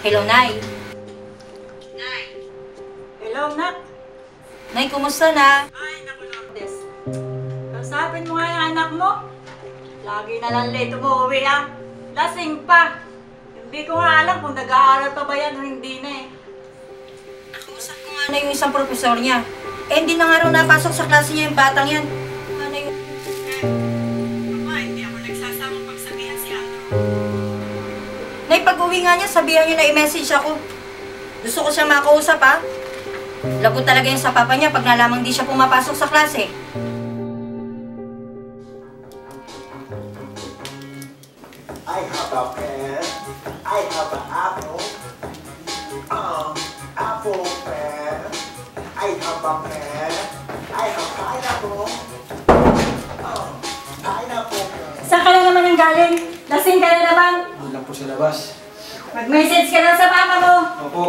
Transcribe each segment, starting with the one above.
Hello, Nay. Nay. Hello, Nak. Nay, kumusta na? Ay, naku, Lourdes. Kasapin mo nga yung anak mo. Lagi na lang late umuwi, ah. Lasing pa. Hindi ko nga alam kung nag-aaral pa ba yan o hindi na eh. Nakausap ko nga na yung isang profesor niya. Eh, hindi na nga raw napasok sa klase niya yung batang yan. Ano yung... Hindi ako nagsasamang pagsabihan si Andrew. Nay, pag-uwi nga niya, sabihan niyo na i-message ako. Gusto ko siya makausap, ha? Lagot talaga yun sa papa niya pag nalamang di siya pumapasok sa klase. I have a pen. I have an apple. Apple pen. I have a pen. I have pineapple. Pineapple pen. Saan ka na naman ang galing? Lasing ka na naman. Doon lang po sa labas. Mag-message ka lang sa mama mo. Opo.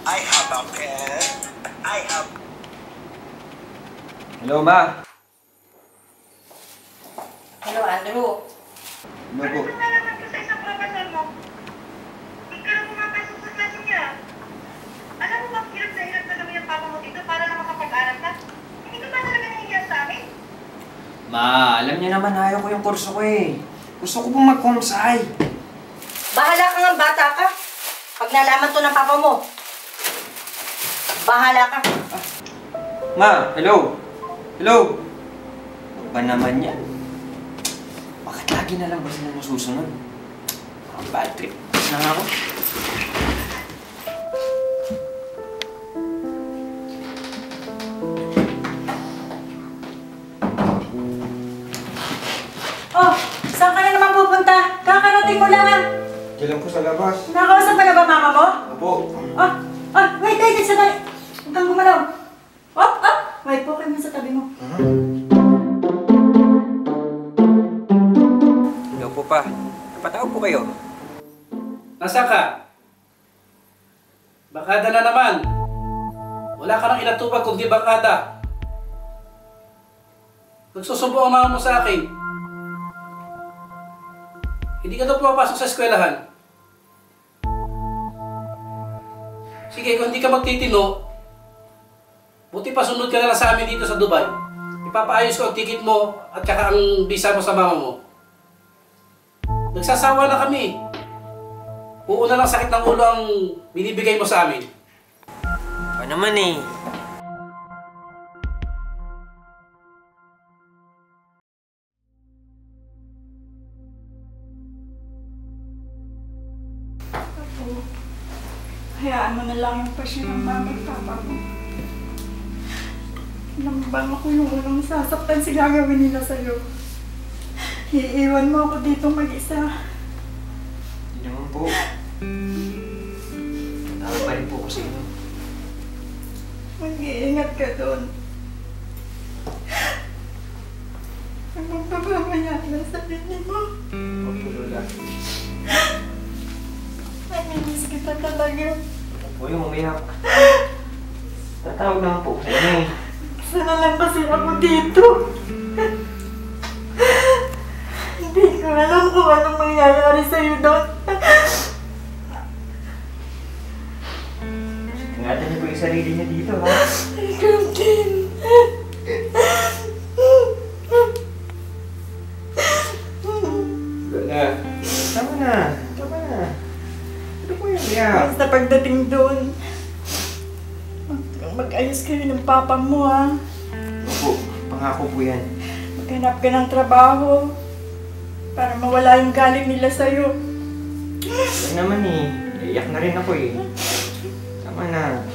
I have a pen. I have. Hello, Ma. Hello, Andrew. Ano po? Ano nalaman ko sa isang professor mo? Hindi ka lang pumapasok sa klase niya. Alam mo ba, hirap na hirap talaga yung papa mo dito para lang makapag-aral ka? Hindi ka ba talaga nahihiya sa amin? Ma, alam niya naman ayaw ko yung kurso ko eh. Gusto ko pong mag-comsci. Bahala ka nga, bata ka. Pag nalaman to ng papa mo, bahala ka. Ma, hello? Hello? Ano ba naman yan? Bakit lagi na lang ba sila masusunod? Ang bad trip. Na nga ako. Oh, saan ka na naman pupunta? Kakarating mo lang ah. Diyan lang po sa labas. Nakausap ka na ba mama mo? Opo. Oh, wait, sandali. Huwag kang gumalaw. Wait po kayo sa tabi mo. Hello po pa. Napatawag po kayo. Nasaan ka? Bakada na naman. Wala ka nang inatupag kundi bakada. Nagsusubo ang mama mo sa akin. Hindi ka daw pumapasok sa eskwelahan. Sige, kung hindi ka magtitino, buti pa sunod ka na lang sa amin dito sa Dubai. Ipapaayos ko ang ticket mo at saka ang visa mo sa mama mo. Nagsasawa na kami. Uuna lang sakit ng ulo ang binibigay mo sa amin. Ano naman eh. Hayaan mo na lang yung pasyon ng mama at papa mo. Nambang ako yung unang sasaktan sila gawin nila sa'yo. Iiwan mo ako dito mag-isa. Hindi naman po. Tawag pa rin po ko sa inyo. Mag-iingat ka doon. Ang magpapamayat lang sa sarili mo. Opo, Lola. Namimiss kita talaga. Opo, yung umiyak. Tatawag naman po sa inyo eh. Sana lang kasi ako dito. Hindi ko alam kung anong mangyayari sa'yo doon. Ingatan niyo po yung sarili niyo dito, ha? Ikaw din. Lola. Tama na. Tama na. Ano po yung umiyak? Basta pagdating doon, mag-ayos kayo ng papa mo, ha? Opo, pangako po yan. Maghanap ka ng trabaho para mawala yung galing nila sa'yo. Yan naman eh. Iiyak na rin ako eh. Tama na.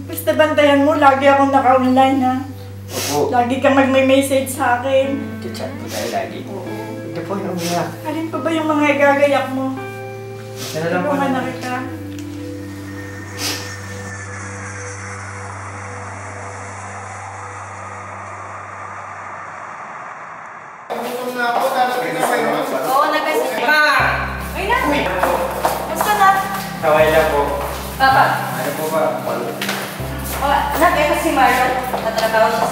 Basta bantayan mo, lagi akong naka-online, ha? Opo. Lagi kang mag-message sa akin. Chat po tayo lagi. Ito po yung umiyak. Alin pa ba yung mga gagayak mo? Sana lang po Tulungan na naman. kita. Basta na. Taway lang po. Papa. Ano po ba? O, anak, ito si Marlon. Tatrabaho siya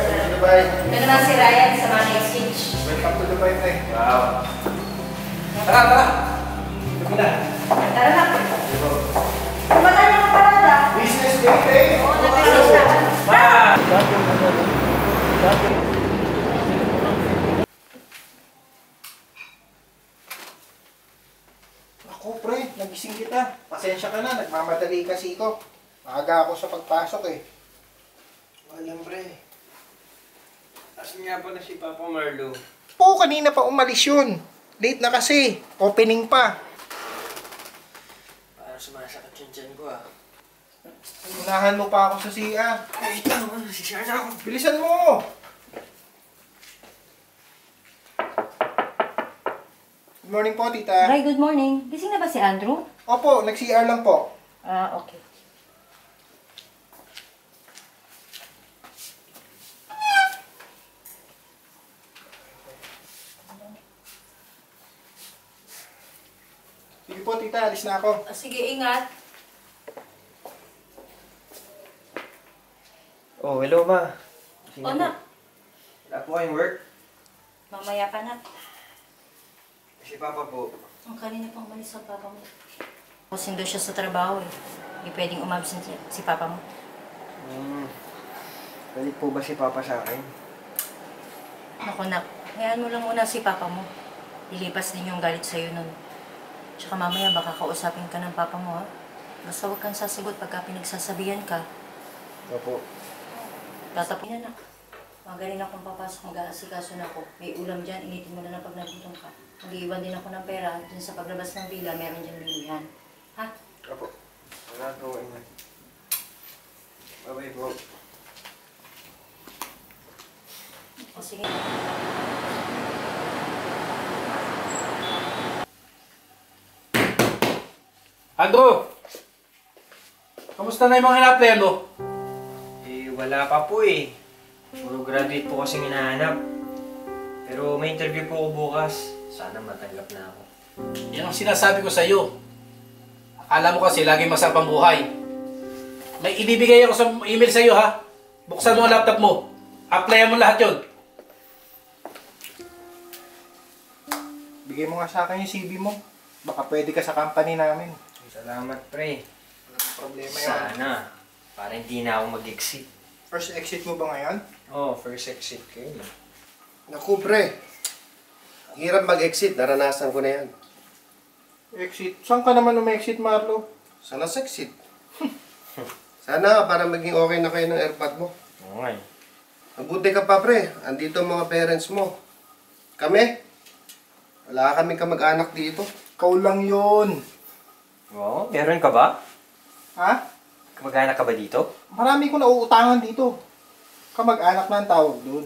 sa Dubai. Ito naman si Ryan sa mga exchange. Welcome to Dubai, pre. Wow. Tara, tara. Sabi na. Tara na. Wala niyo ang parada. Business day, pre. Oo, nag-finish na. Ako, pre. Nagising kita. Pasensya ka na. Nagmamadali kasi ko. Maaga ako sa pagpasok eh. Walang pre. Asan nga pala si Papa Marlo? Oo, kanina pa umalis yun. Late na kasi. Opening pa. Parang sumasakit yung tiyan ko ah. Unahan mo pa ako sa CR. Wait lang, nasisiyar na ako. Bilisan mo! Good morning po, tita. Ray, good morning. Gising na ba si Andrew? Opo, nag-CR lang po. Ah, okay. Sige po, tita. Alis na ako. Sige, ingat. Oh, hello ma. O na, Wala po kayong work? mamaya pa na. Si Papa po. Ang kanina pang umalis ang papa mo. Kusin daw siya sa trabaho eh. Hindi pwedeng umabsent si papa mo. Galit po ba si Papa sa akin? Ako nak, hayaan mo lang muna si papa mo. Lilipas din yung galit sa'yo nun. Tsaka mamaya baka kausapin ka ng papa mo ha. Basta huwag kang sasagot pagka pinagsasabihan ka. Opo. Tatapin na nak. Magaling akong papasok, mag-aasikaso na ako. May ulam dyan, initin mo na lang pag nagutom ka. Mag-iiwan din ako ng pera. Dun sa paglabas ng villa, meron dyan bilihan. Ha? Opo. Wala po, ingat. Bye-bye po. O sige. Andrew! Kamusta na yung mga ina-apply mo? Eh, wala pa po eh. Puro graduate po kasing hinahanap. Pero may interview po ako bukas. Sana matanggap na ako. Yan ang sinasabi ko sa'yo. Akala mo kasi laging masarap ang buhay. May ibibigay ako sa email sa'yo ha. Buksan mo ang laptop mo. Applyan mo lahat yun. Bigay mo nga sa akin yung CV mo. Baka pwede ka sa company namin. Salamat, pre. Walang problema yun. Sana. Para hindi na ako mag-exit. First exit mo ba ngayon? Oh, first exit ko yun. Naku, pre. Ang hirap mag-exit. Naranasan ko na yan. Exit? Saan ka naman umexit, Marlo? Sana sa exit. Sana para maging okay na kayo ng airpod mo. Oo nga eh. Mabuti ka pa, pre. Andito ang mga parents mo. Kami? Wala kaming kamag-anak dito. Ikaw lang yun. Oo, meron ka ba? Ha? Kamag-anak ka ba dito? Marami ko nauutangan dito. Kamag-anak na ang tawag dun.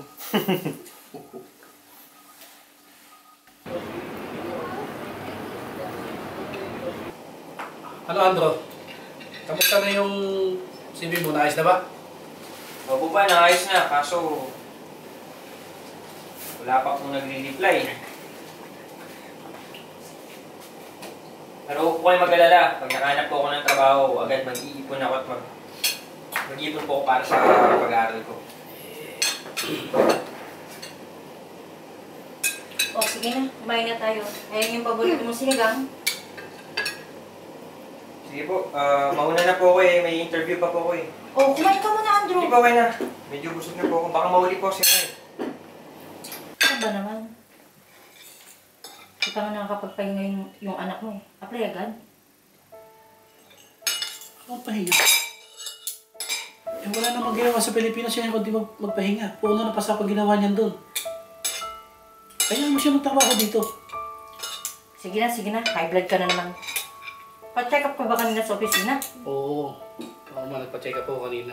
Ano Andrew? Kamusta na yung CV mo? Naayos na ba? Opo ba, naayos na. Kaso, wala pa pong nagre-reply. Pero huwag po kayo mag-alala. Pag nakahanap po ako ng trabaho, agad mag-iipon ako at mag-iipon po ako para sa pag-aaral ko. O sige na, kumain na tayo. Ayan yung paborito mong sinigang. Sige po, mauna na po ako eh. May interview pa po ako eh. O, kumain ka muna, Andrew. Hindi po, okay na. Medyo busog na po ako. Baka mahuli po siya eh. Ano ba naman? Hindi pa nga nakakapagpahinga yung anak mo eh. Apply agad. Ang pahinga. Eh, wala na magawa sa Pilipinas yan kundi magpahinga. Puno na pa sa pag ginawa niyan doon. Kaya mo siya magtrabaho dito. Sige na. High blood ka na naman. Pa-check up ka ba kanina sa opisina? Oo. Oo man, nagpa-check up ako kanina.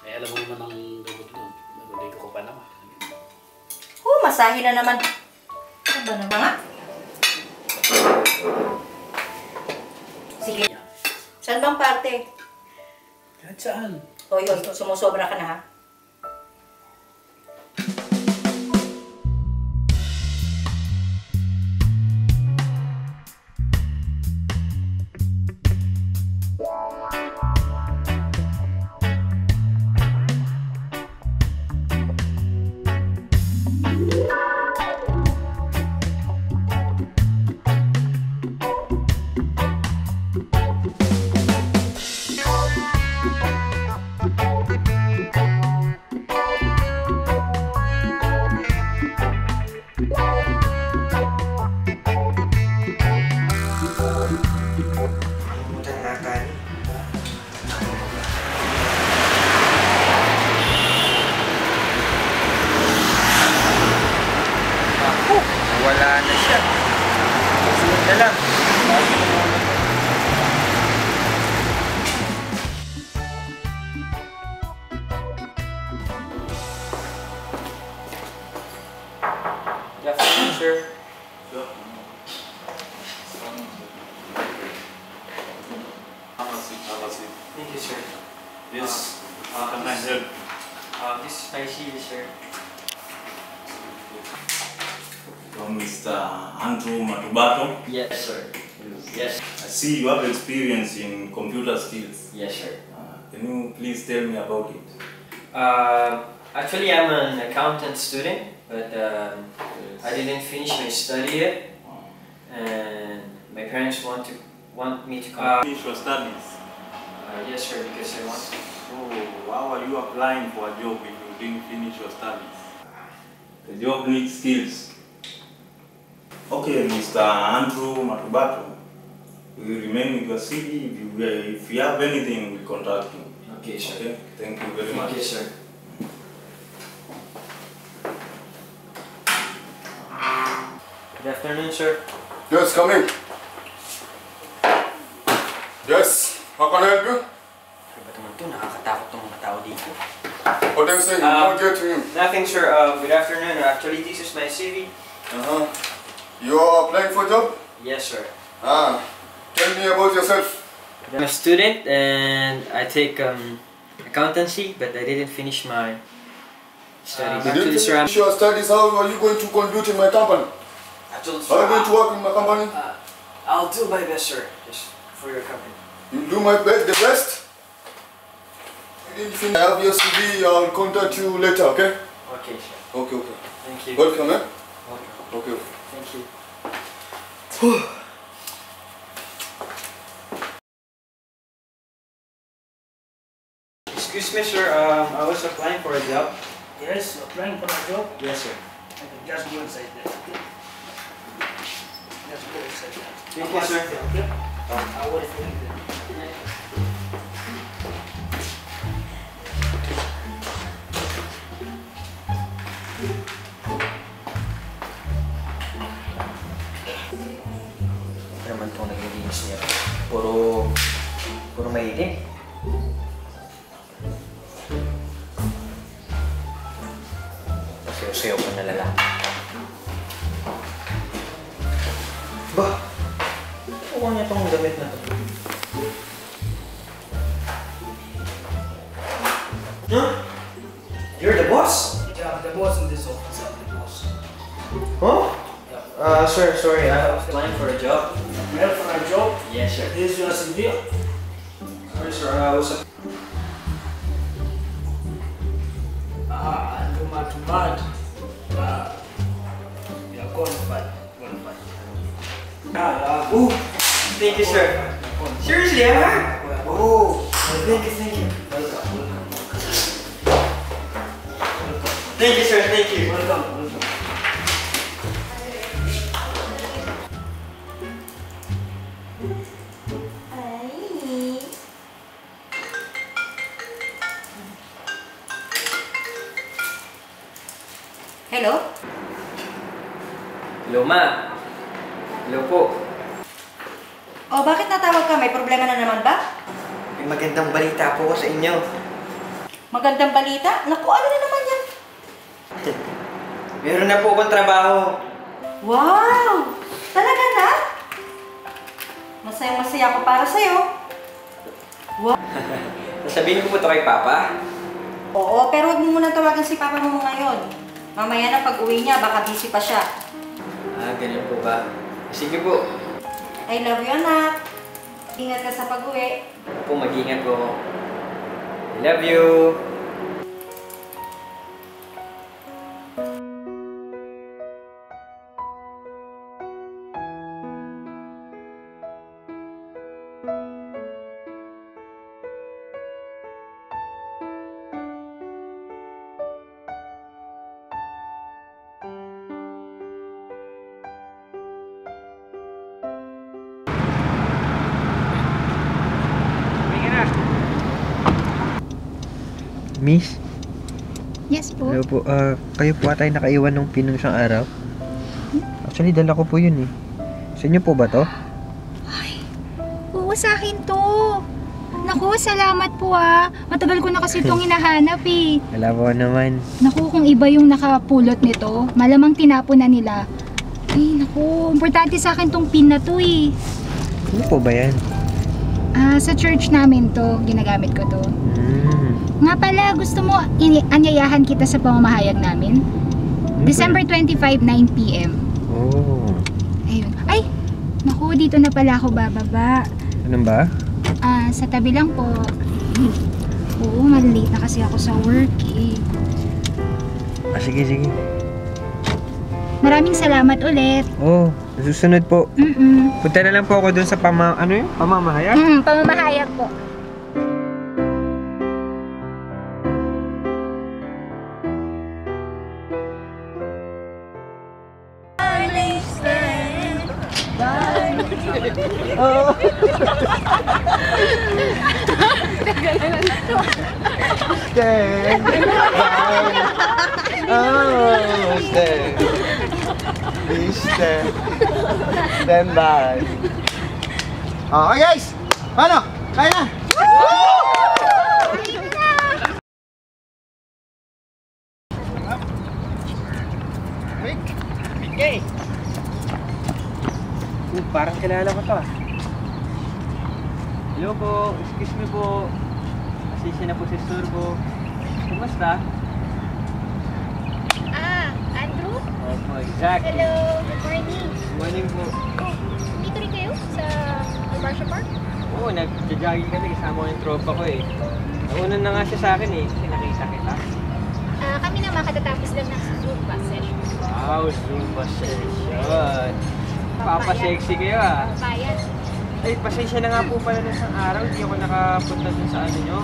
Eh, alam mo naman ang gamot doon. Naguligo ko pa naman. Masahe na naman. Ano ba naman nga? Sige. Saan bang parte? Kahit saan. Hoy, sumusobra ka na ha? na lang. Good afternoon, sir. Thank you, sir. Yes, how can I help? This is my CV, sir. From Mr. Andrew Matubato. Yes, sir. Yes. I see you have experience in computer skills. Yes, sir. Can you please tell me about it? Actually, I'm an accountant student, but I didn't finish my study yet, and my parents want me to come. Finish your studies. Yes, sir, because I want. So, how are you applying for a job if you didn't finish your studies? The job needs skills. Okay, Mr. Andrew Matubato, we will remain with your CV. If you have anything, we'll contact you. Okay, sir. Okay, thank you very much. Okay, sir. Good afternoon, sir. Yes, come in. Yes, how can I help you? Ano ba naman ito? Nakakatakot ng mga tao dito. What are you saying? Don't get to him. Nothing, sir. Good afternoon. Actually, this is my CV. You are applying for a job? Yes, sir. Tell me about yourself. I'm a student and I take accountancy, but I didn't finish my studies. You didn't Actually, sir, finish your studies. How are you going to contribute in my company? Actually, Are you going to work in my company? I'll do my best, sir, just for your company. You do my best, the best. You didn't finish. I have your CV. I'll contact you later. Okay? Okay, sir. Okay. Thank you. Welcome, eh? Okay. Okay. Thank you. Excuse me, sir. I was applying for a job. Yes, applying for a job. Yes, sir. Just go inside there. Okay? Just go inside there. Thank you, sir. Okay? I will for you there. Ano naman itong naglilinis niya? Puro maitim. Sayo-sayo ko na lalaki. Ba? Huwag niya itong damit na ito. Huh? You're the boss? Yeah, I'm the boss in this office. I'm the boss. Huh? Sir, sorry, I was applying for a job. Well, for a job, Yes, sir. this is your CV. Sorry, sir, I was I'm too much mad. You're qualified. Ooh, thank you, sir. Seriously, I'm hurt. Oh, thank you. Thank you, sir, thank you. Welcome. Hello? Hello, ma. Hello po. Oh, bakit natawag ka? May problema na naman ba? May magandang balita po ko sa inyo. Magandang balita? Naku, ano na naman yan? Meron na po akong trabaho. Wow! Talaga na? Masayang-masaya ako para sa'yo. Sasabihin ko po ito kay Papa. Oo, pero huwag mo muna tawagan si Papa mo ngayon. Mamaya na pag-uwi niya, baka busy pa siya. Ganun po ba? Sige po. I love you, anak. Ingat ka sa pag-uwi. Po, mag-ingat po. I love you. Miss, Yes po. hello po. Kayo po atay nakaiwan ng PIN nung isang araw. Actually, dala ko po yun eh. Sa inyo po ba to? Oo, sa akin to. Naku, salamat po ah. Matagal ko na kasi itong hinahanap eh. Wala po naman. Naku, kung iba yung nakapulot nito, malamang tinapon na nila. Ay, naku, importante sa akin tong pin na to eh. Ano po ba yan? Sa church namin to, ginagamit ko to. Nga pala, gusto mo anyayahan kita sa pamamahayag namin? December 25, 9 p.m. Oh. Ayun. Ay, naku, dito na pala ako bababa. Ano ba? Sa tabi lang po. Oo, malate na kasi ako sa work eh. Sige, sige. Maraming salamat ulit. Oh, susunod po. Punta na lang po ako dun sa pamamahayag? Pamamahayag po. Stand by. Oh, stand. Please stand. Stand by. Okay guys! Paano? Kaya na! Okay. Parang kilala ko to ah. Hello po, excuse me po. Pasensya na po si Sir po. Kumusta? Andrew? Opo, exactly. Hello, good morning. Good morning po. Dito rin kayo sa Albarcia Park? Oo, nag-jogging kami kasama ko yung tropa ko eh. Naunan na nga siya sa akin eh, kasi nakita kita. Kami naman katatapos lang ng Zumba session. Wow, Zumba session. Papa-sexy kayo ah. Bayan. Ay, pasensya na nga po pala ng isang araw, hindi ako nakapunta dun sa ano nyo.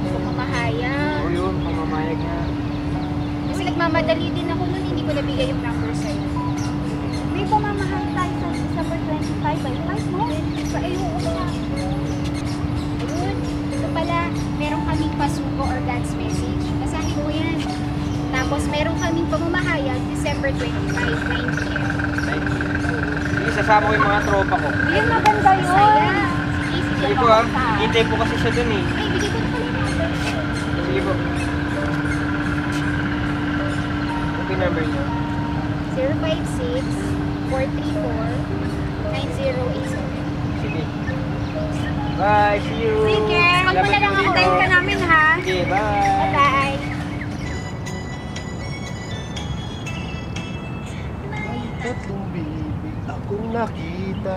Pamamahayag. Oo yun, pamamayag na. Kasi nagmamadali din ako nun, hindi ko nabigay yung number sa'yo. May pamamahal tayo sa December 25 by 5 mo? Ayun na. Good. Ito pala, meron kaming pasuko or dance message. Basahin mo yan. Tapos meron kaming pamamahayag December 25, 9 p.m. Sige, sasama ko yung mga tropa ko. Ayun, maganda yun. Sige, Sige po ah, hintay po kasi siya dun eh. Ay, bigay ko na pala yung number. Sige po. Ano yung number niyo? 056-434-9087. Sige. Bye, see you. Sige, Salamat magpala lang po ako. dito. Tayo ka namin ha. Sige, bye. Bye. Tatlong bibig akong nakita,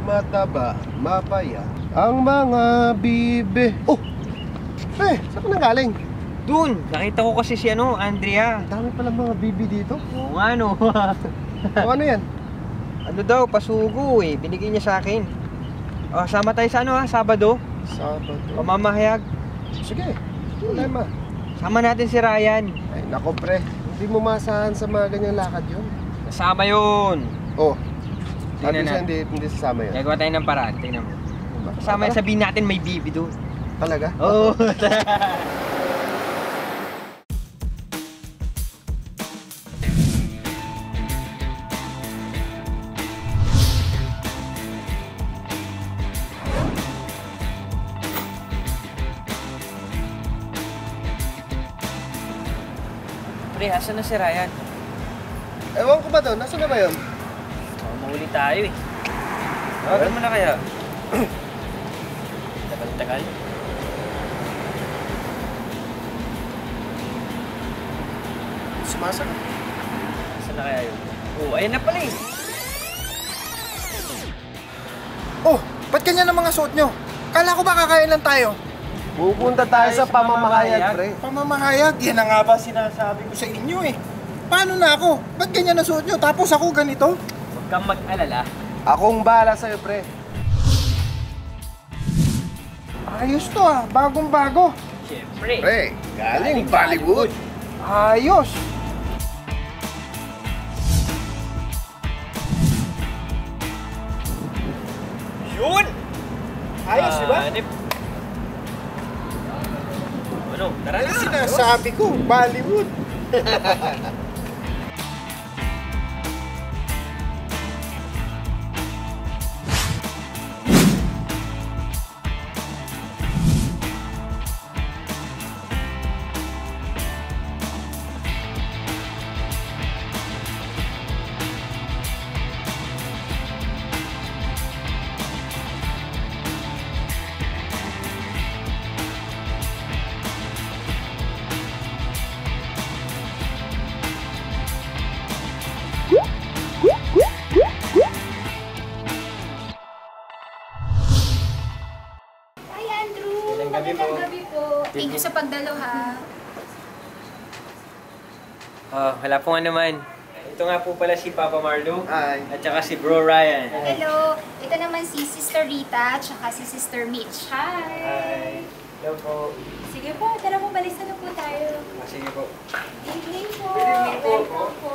mataba, mapaya ang mga bibe. Oh! Saan ka nang galing? Dun, nakita ko kasi si Andrea. Ang dami palang mga bibi dito. Oo nga no. O ano yan? Ano daw, pasugo eh. Binigay niya sa akin. Oh, sama tayo sa Sabado. Sabado. Pamamahayag. Sige, problema. Sama natin si Ryan. Ay nako pre, hindi mo masahan sa mga ganyang lakad yun. Kasama yun. Oh, sabi Tingnan siya natin. hindi sasama yun. Gagawa tayo ng paraan. Tingnan mo. Kasama yun, sabihin natin may bibi doon. Talaga? Oo. Pre, asan na si Ryan? Ewan ko ba doon? Nasaan na ba yun? Mahuli tayo eh. Tawagan mo na kaya? Tagal-tagal. Sumasagot. Saan na kaya yun? Oh, ayun na pala eh. Oh, ba't ganyan ang mga suot nyo? Kala ko ba kakain lang tayo? Pupunta tayo sa pamamahayag, pre. Pamamahayag, yan na nga ba sinasabi ko sa inyo eh. Paano na ako? Ba't ganyan ang suot nyo? Tapos ako ganito? Huwag kang mag-alala. Akong bahala sa'yo, pre. Ayos to ah, bagong-bago. Siyempre. Pre, galing Bollywood. Ayos. Yun! Ayos, di ba? Hanip. Ano? Tara Ano na! sinasabi ko? Bollywood. Wala po nga naman. Ito nga po pala si Papa Marlo. Hi. At saka si Bro Ryan. Hello! Ito naman si Sister Rita at saka si Sister Mitch. Hi! Hi. Hello po. Sige po, tara po, balisan na po tayo. Sige po. Good evening po. Good evening po. Welcome po.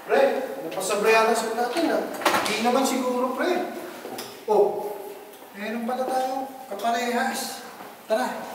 Pre, napasabray ata sa natin ah. Hindi naman siguro, pre. Oh, meron pala tayo kaparehas. Tara.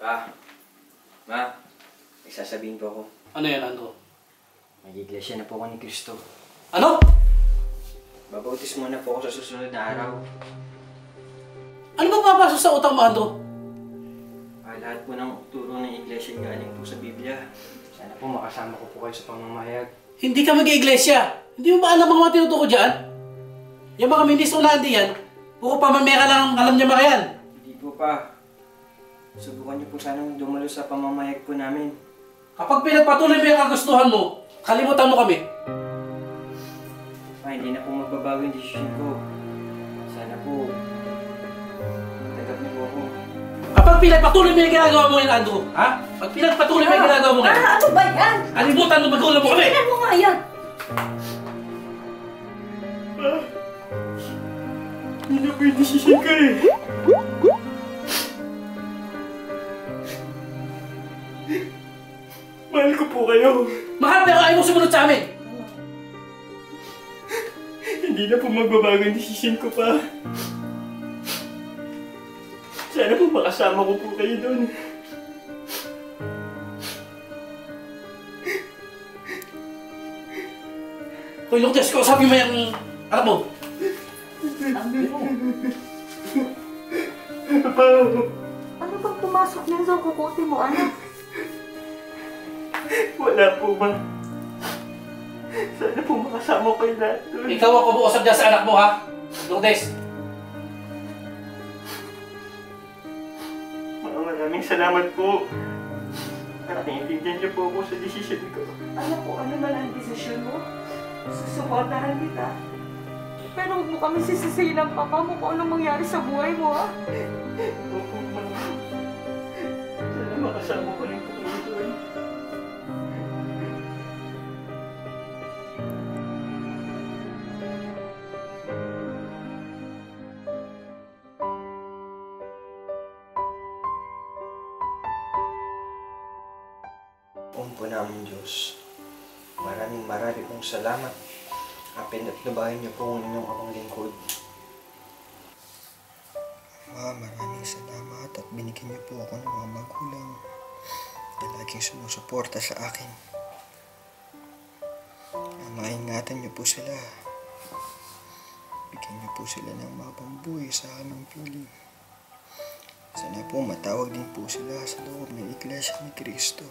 Pa, Ma, may sasabihin po ako. Ano yan, Andrew? May iglesia na po ako ni Cristo. Ano? Babautis muna po ako sa susunod na araw. Ano ba papasok sa utak mo, Andrew? Lahat po ng turo ng iglesia galing po sa Biblia. Sana po makasama ko po kayo sa pamamahayag. Hindi ka mag-iglesia. Hindi mo ba alam mga tinutuko dyan? Yung mga ministro na hindi yan, puro pamamera lang alam niya mga yan. Hindi po pa. Subukan niyo po sanang dumalo sa pamamahayag po namin. Kapag pinagpatuloy mo yung kagustuhan mo, kalimutan mo kami. Pa, hindi na po magbabago yung desisyon ko. Sana po, matanggap niyo po ako. Kapag pinagpatuloy mo yung ginagawa mo yun, Andrew, ha? Pag pinagpatuloy mo yung ginagawa mo ngayon, Ano ba yan? kalimutan mo magulang mo kami! Tingnan mo nga yan! Hindi na po yung desisyon ko eh. Mahal ko po kayo. Mahal pero ayaw mo sumunod sa amin! Hindi na po magbabago yung desisyon ko pa. Sana po makasama ko po kayo doon. Hoy, Lourdes, kausapin mo yung anak mo. Ano bang pumasok niyan sa kukuti mo, anak? Wala po ba? Sana po makasama kayo lahat doon. Ikaw ang kumuusap dyan sa anak mo, ha? Lourdes. Maraming salamat po. Naiintindihan niyo po ako sa desisyon ko. Alam ko ano man ang desisyon mo. Susuportahan kita. Pero huwag mo kami sisisihin ng papa mo kung anong mangyari sa buhay mo, ha? Opo, ma'am. Sana makasama ko rin po kayo doon. Po namin Diyos, maraming pong salamat. Pinatnubayan niyo po ang inyong amang lingkod. Maraming salamat at binigyan niyo po ako ng mga magulang na laging sumusuporta sa akin. Maingatan niyo po sila. Bigyan niyo po sila ng mapambuhay sa aming piling. Sana po matawag din po sila sa loob ng Iglesia ni Cristo.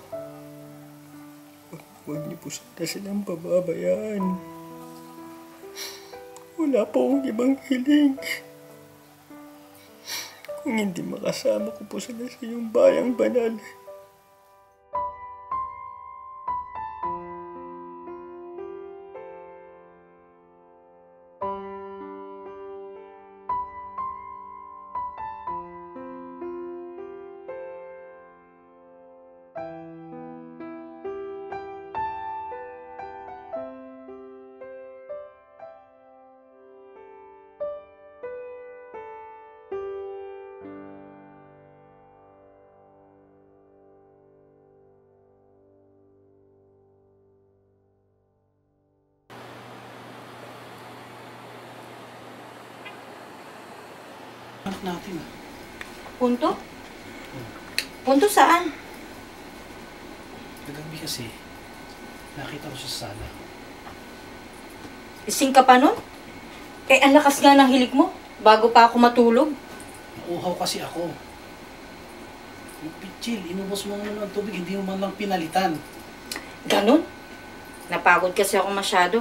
Huwag niyo po sana silang pababayaan. Wala po akong ibang hiling. Kung hindi makasama ko po sila sa iyong bayang banal. Anak natin, ah. Punto? Punto saan? Kagabi kasi, nakita ko siya sa sala. Ising ka pa nun? Eh, ang lakas nga ng hilig mo. Bago pa ako matulog. Nauuhaw kasi ako. Pichil, inubos mo naman ng tubig, hindi mo man lang pinalitan. Ganun? Napagod kasi ako masyado.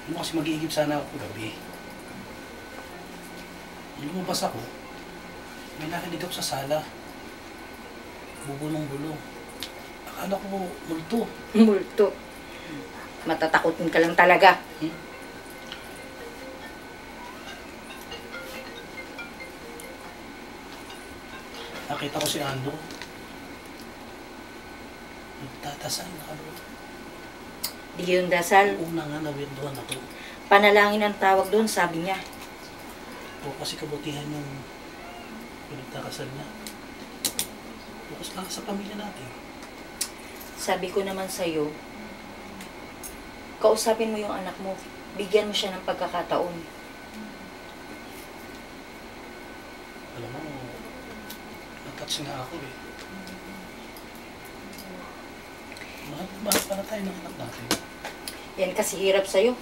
Ano kasi mag-iigib sana ako gabi. Nung lumabas ako, may nakinig ako sa sala. Bubulong-bulong. Akala ko multo. Multo. Matatakotin ka lang talaga. Nakita ko si Ando. Nagtatasal na kami. Di yun dasal. Una nga nawirduhan ako. Panalangin ang tawag doon, sabi niya. O kasi kabutihan yung pinagtakasal niya. Focus lang sa pamilya natin. Sabi ko naman sa'yo, kausapin mo yung anak mo. Bigyan mo siya ng pagkakataon. Alam mo, natouch nga ako eh. Mahal pala tayo ng anak natin. Yan kasi hirap sa'yo.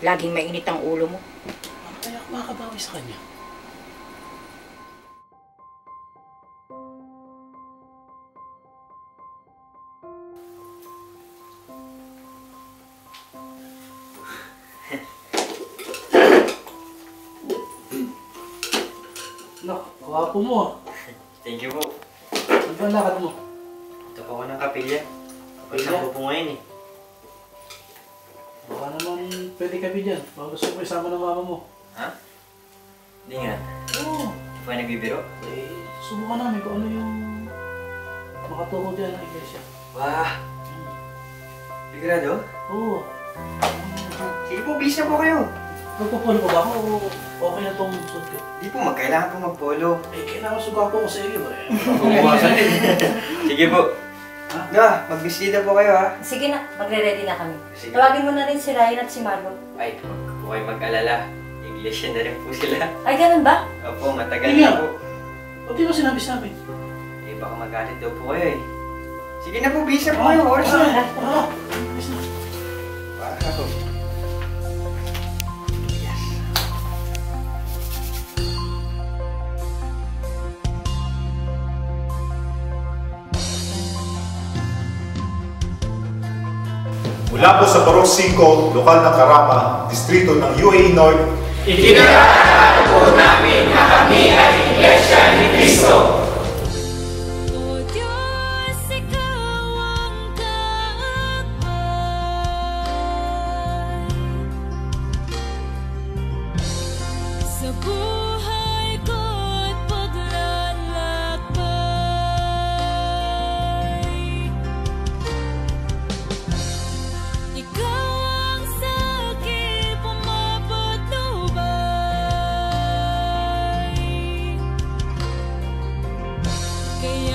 Laging mainit ang ulo mo. Ano kaya ako makakabawi sa kanya? Nak, kawapo mo ah. Thank you po. Ano ba ang lakad mo? Ito po ako ng kapilya. Kapilya? Kapag po ngayon eh. Baka naman pwede kami dyan. Baka gusto mo isama ng mama mo. Ha? Hindi nga. Oo. Hindi pa nagbibiro? Eh, subukan namin kung ano yung makaturo dyan ng iglesia. Wah! Sigurado? Oo. Sige po, bis na po kayo. Magpapolo pa ba ako o okay na itong suit ko? Hindi po, magkailangan po magpolo. Eh, kailangan sugapo ko sa iyo eh. Mabukasan din. Sige po. Na, magbisita po kayo ha. Sige na, magre-ready na kami. Sige. Tawagin mo na rin si Ryan at si Margot. Ay, huwag po kayo mag-alala. Iglesia na rin po sila. Ay, ganun ba? Opo, matagal Sige. na po. O di ba sinabi sa amin? Eh, baka magalit daw po kayo eh. Sige na po, bis na po kayo. Oras na. Bis na. Wow. Yes. Mula po sa Barok 5, lokal ng Karama, distrito ng UAE North, Itinatalaga po namin na kami ay Iglesia ni Cristo. O Diyos, ikaw ang kaakbay sa buhay ko't paglalakbay. Ikaw ang sakit pumapatnubay, kaya